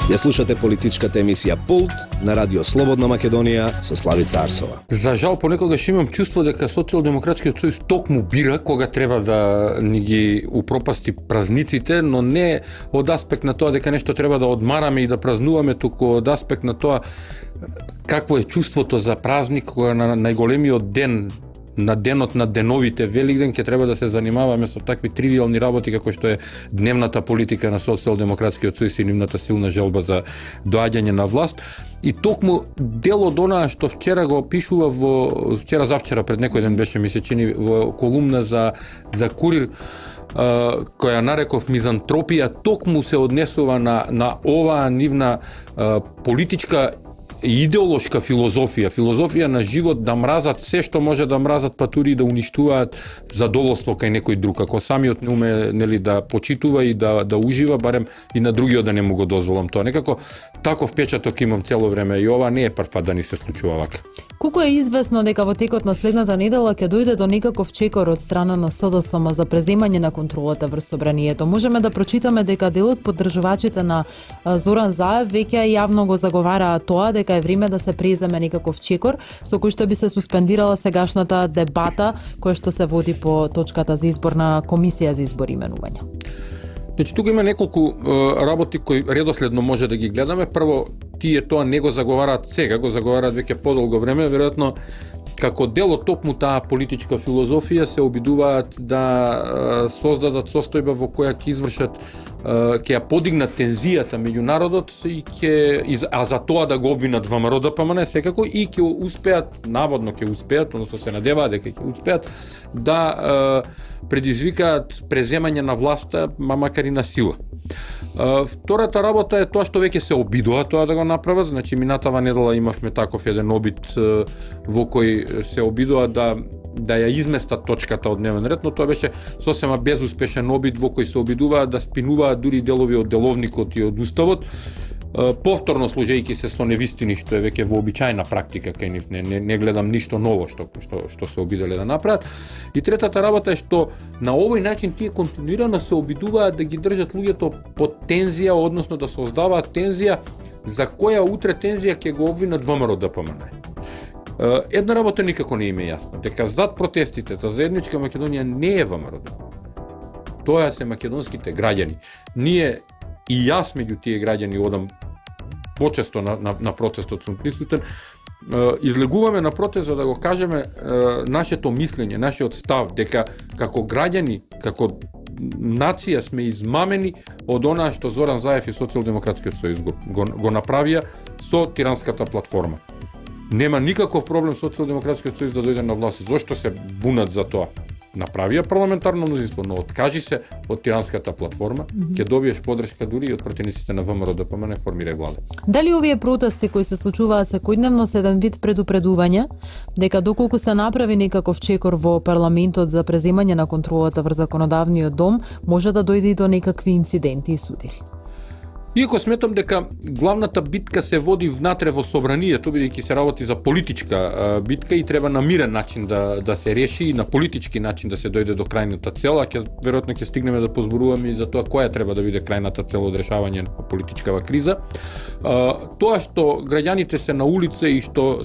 Ја слушате политичката емисија Пулт на Радио Слободна Македонија со Славица Арсова. За жал понекогаш имам чувство дека Социјалдемократскиот сојуз токму бира кога треба да ни ги упропасти празниците, но не од аспект на тоа дека нешто треба да одмараме и да празнуваме, туку од аспект на тоа какво е чувството за празник кога на најголемиот ден, на денот на деновите, Великден, ќе треба да се занимаваме со такви тривиални работи како што е дневната политика на Социјалдемократскиот сојуз и нивната силна желба за доаѓање на власт. И токму дел од онаа што вчера го пишува завчера пред некој ден беше, ми се чини, во колумна за Курир, која нареков мизантропија, токму се однесува на оваа нивна политичка и идеолошка филозофија на живот, да мразат се што може да мразат, па тури да уништуваат задоволство кај некој друг. Ако самиот не уме, нели, да почитува и да ужива, барем и на другиот да не му го дозволам тоа. Некако таков печаток имам цело време и ова не е прв пат да ни се случува вака. Колку е известно дека во текот на следната недела ќе дојде до некаков чекор од страна на СДСМ за преземање на контролата врз собранието? Можеме да прочитаме дека дел од поддржувачите на Зоран Заев веќе јавно го заговараа тоа дека е време да се преземе некаков чекор со кој што би се суспендирала сегашната дебата која што се води по точката за избор на комисија за избор и именување. Значи, тука има неколку работи кои редоследно може да ги гледаме. Прво, тие тоа не го заговараат сега, го заговараат веќе подолго време, веројатно како дел од токму таа политичка филозофија се обидуваат да создадат состојба во која ќе извршат, ќе ја подигнат тензијата меѓу народот а за тоа да го обвинат ВМРО ДПМН секако и ќе успеат, наводно ќе успеат, односно се надеваат дека ќе успеат да предизвикаат преземање на власта, макар и на сила. Втората работа е тоа што веќе се обидува тоа да го направат. Значи, минатава недела имавме таков еден обид во кој се обидува да ја изместат точката од дневен ред, но тоа беше сосема безуспешен обид во кој се обидуваат да спинуваат дури делови од деловникот и од уставот, повторно служејќи се со невистини, што е веќе вообичаена практика кај нив. Не гледам ништо ново што се обиделе да направат. И третата работа е што на овој начин тие континуирано се обидуваат да ги држат луѓето под тензија, односно да создаваат тензија за која утре тензија ќе го обвинат ВМРО ДПМН. Една работа никако не им е јасна, дека зад протестите за заедничка Македонија не е ВМРО. Тоа се македонските граѓани. Ние и јас меѓу тие граѓани одам почесто на протестот, сум присутен, излегуваме на протест за да го кажеме нашето мислење, нашиот став, дека како граѓани, како нација сме измамени од онаа што Зоран Заев и Социјалдемократскиот сојуз го направија со тиранската платформа. Нема никаков проблем Социјалдемократскиот сојуз да дојде на власт. Зошто се бунат за тоа? Направија парламентарно мнозинство, но откажи се од тиранската платформа, ќе добиеш поддршка дури и од противниците на ВМРО ДПМН, формирај влада. Дали овие протести кои се случуваат секојдневно се еден вид предупредување дека доколку се направи некаков чекор во парламентот за преземање на контролата врз законодавниот дом, може да дојде и до некакви инциденти и судири? Иако сметам дека главната битка се води внатре во собранието, бидејќи се работи за политичка битка и треба на мирен начин да се реши и на политички начин да се дојде до крајната цел, а веројатно ќе стигнеме да позборуваме и за тоа која треба да биде крајната цел од решавање на политичкава криза. Тоа што граѓаните се на улица и што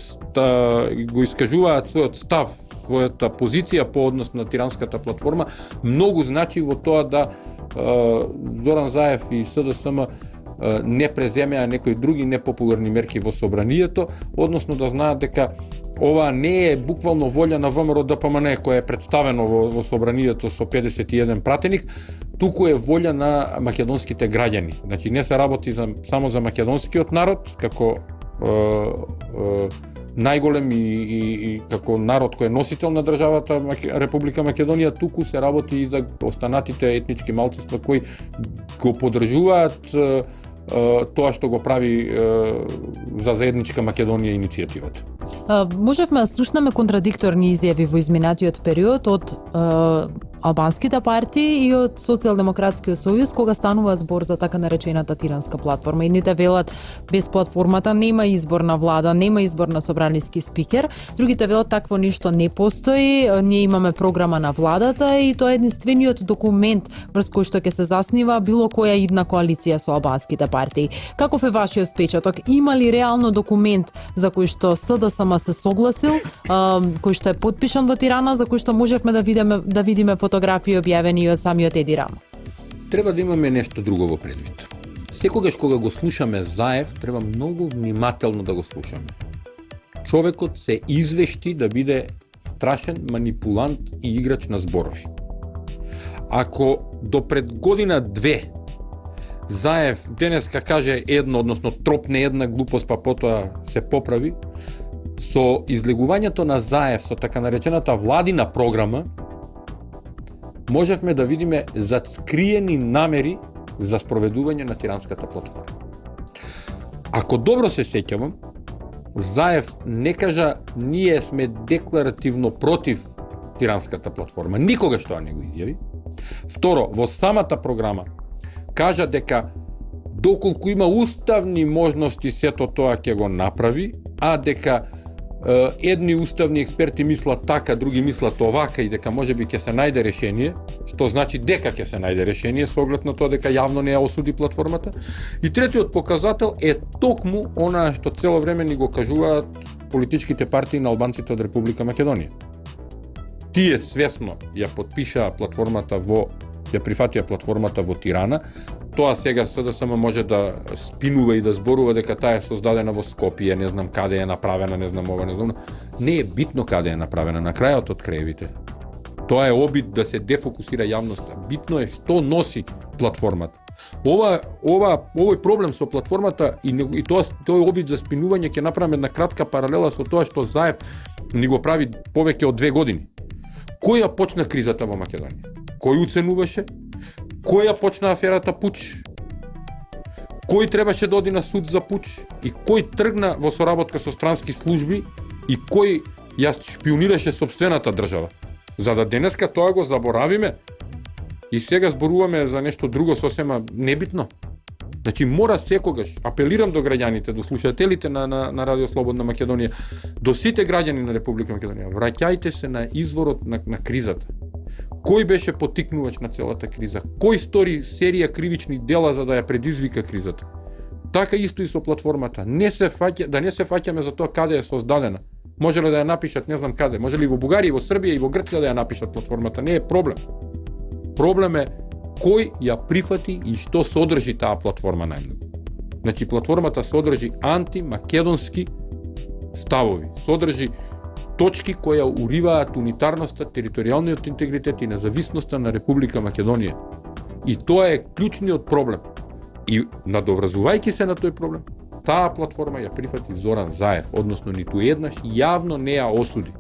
го искажуваат својот став, својата позиција по однос на тиранската платформа, многу значи во тоа да Зоран Заев и СДСМ не преземеа некои други непопуларни мерки во собранието, односно да знаат дека ова не е буквално волја на ВМРО ДПМН која е представено во собранието со 51 пратеник, туку е волја на македонските граѓани. Значи не се работи само за македонскиот народ како најголем и како народ кој е носител на државата Република Македонија, туку се работи и за останатите етнички малцинства кои го поддржуваат тоа што го прави за заедничка Македонија иницијативата. Можевме да слушнеме контрадикторни изјави во изминатиот период од албанските партии и од Социјалдемократскиот сојуз кога станува збор за така наречената тиранска платформа. Едните велат без платформата нема избор на влада, нема избор на собраниски спикер, другите велат такво ништо не постои, ние имаме програма на владата и тоа е единствениот документ врз кој што ќе се заснива било која идна коалиција со албанските партии. Каков е вашиот впечаток? Има ли реално документ за кој што СДСМ се согласил, кој што е потпишан во Тирана, за кој што можевме да видиме фотографии објавени од самиот Еди Рама? Треба да имаме нешто друго во предвид. Секогаш кога го слушаме Заев, треба многу внимателно да го слушаме. Човекот се извешти да биде страшен манипулант и играч на зборови. Ако до пред година-две Заев денеска каже едно, односно тропне една глупост, па потоа се поправи, со излегувањето на Заев со така наречената владина програма, можевме да видиме зацкриени намери за спроведување на тиранската платформа. Ако добро се сеќавам, Заев не кажа ние сме декларативно против тиранската платформа. Никогаш тоа не го изјави. Второ, во самата програма кажа дека доколку има уставни можности сето тоа ќе го направи, а дека едни уставни експерти мислат така, други мислат овака и дека можеби ќе се најде решение, што значи дека ќе се најде решение со оглед на тоа дека јавно не ја осуди платформата. И третиот показател е токму она што цело време ни го кажуваат политичките партии на албанците од Република Македонија. Тие свесно ја потпишаа платформата ја прифатија платформата во Тирана. Тоа сега СДСМ може да спинува и да зборува дека таа е создадена во Скопје, не знам каде е направена, не знам ова, не знам. Не е битно каде е направена, на крајот од краевите. Тоа е обид да се дефокусира јавноста. Битно е што носи платформата. Овој проблем со платформата и тој обид за спинување ќе направиме една кратка паралела со тоа што Заев ни го прави повеќе од 2 години. Кој ја почна кризата во Македонија? Кој уценуваше? Кој ја почна аферата Пуч? Кој требаше да оди на суд за Пуч? И кој тргна во соработка со странски служби? И кој ја шпионираше сопствената држава? За да денеска тоа го заборавиме и сега зборуваме за нешто друго сосема небитно. Значи мора секогаш, апелирам до граѓаните, до слушателите на Радио Слободна Македонија, до сите граѓани на Република Македонија, враќајте се на изворот на кризата. Кој беше поттикнувач на целата криза? Кој стори серија кривични дела за да ја предизвика кризата? Така исто и со платформата. Не се фаќаме за тоа каде е создадена. Може ли да ја напишат, не знам каде, може ли во Бугарија, во Србија и во Грција да ја напишат платформата? Не е проблем. Проблем е кој ја прифати и што содржи таа платформа најмногу. Значи, платформата содржи антимакедонски ставови, содржи точки кои уриваат унитарноста, територијалниот интегритет и независноста на Република Македонија. И тоа е клучниот проблем. И надоврзувајќи се на тој проблем, таа платформа ја прифати Зоран Заев, односно ниту еднаш јавно не ја осуди.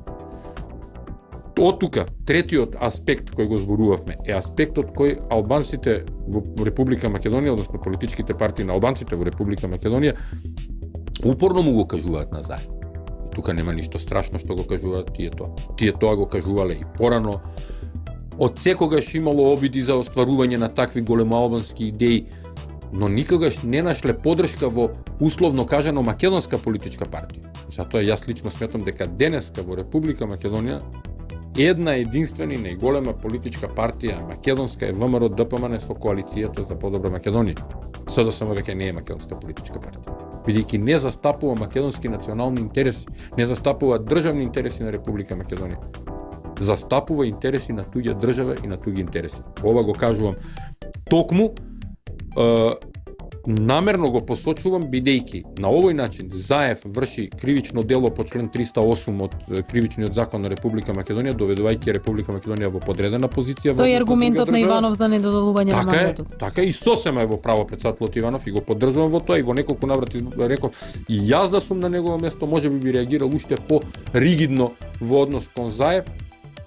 Од тука, третиот аспект кој го зборувавме е аспектот кој албанците во Република Македонија, односно политичките партии на албанците во Република Македонија, упорно му го кажуваат на Заев. И тука нема ништо страшно што го кажуваат тие тоа. Тие тоа го кажувале и порано. Од секогаш имало обиди за остварување на такви големоалбански идеи, но никогаш не нашле поддршка во условно кажано македонска политичка партија. Затоа јас лично сметам дека денеска во Република Македонија една единствена и најголема политичка партија македонска е ВМРО ДПМН со коалицијата за подобра Македонија. СДСМ веќе не е македонска политичка партија. Бидејќи не застапува македонски национални интереси, не застапува државни интереси на Република Македонија. Застапува интереси на туѓа држава и на туѓи интереси. Ова го кажувам токму намерно го посочувам бидејќи на овој начин Заев врши кривично дело по член 308 од кривичниот закон на Република Македонија, доведувајќи Република Македонија во подредена позиција. Тој е аргументот на Иванов за недодолување на мандатот. Така и сосема е во право председателот Иванов и го поддржувам во тоа и во неколку наврати реков и јас да сум на негово место можеби би реагирал уште по ригидно во однос кон Заев,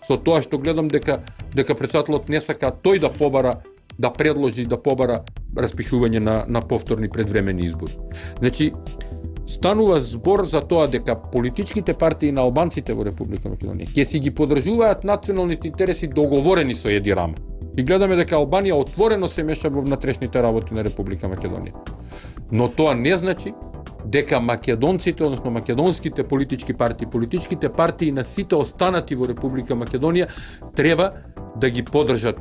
со тоа што гледам дека председателот не сака тој да побара, да предложи, да побара распишување на повторни предвремени избори. Значи, станува збор за тоа дека политичките партии на албанците во Република Македонија ќе си ги поддржуваат националните интереси договорени со Еди Рама. И гледаме дека Албанија отворено се меша во внатрешните работи на Република Македонија. Но тоа не значи дека македонците, односно македонските политички партии на сите останати во Република Македонија треба да ги поддржат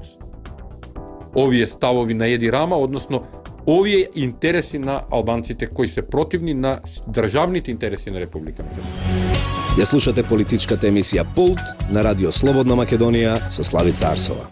овие ставови на Еди Рама, односно овие интереси на албанците кои се противни на државните интереси на Република Македонија. Ја слушате политичката емисија Пулт на Радио Слободна Македонија со Славица Арсова.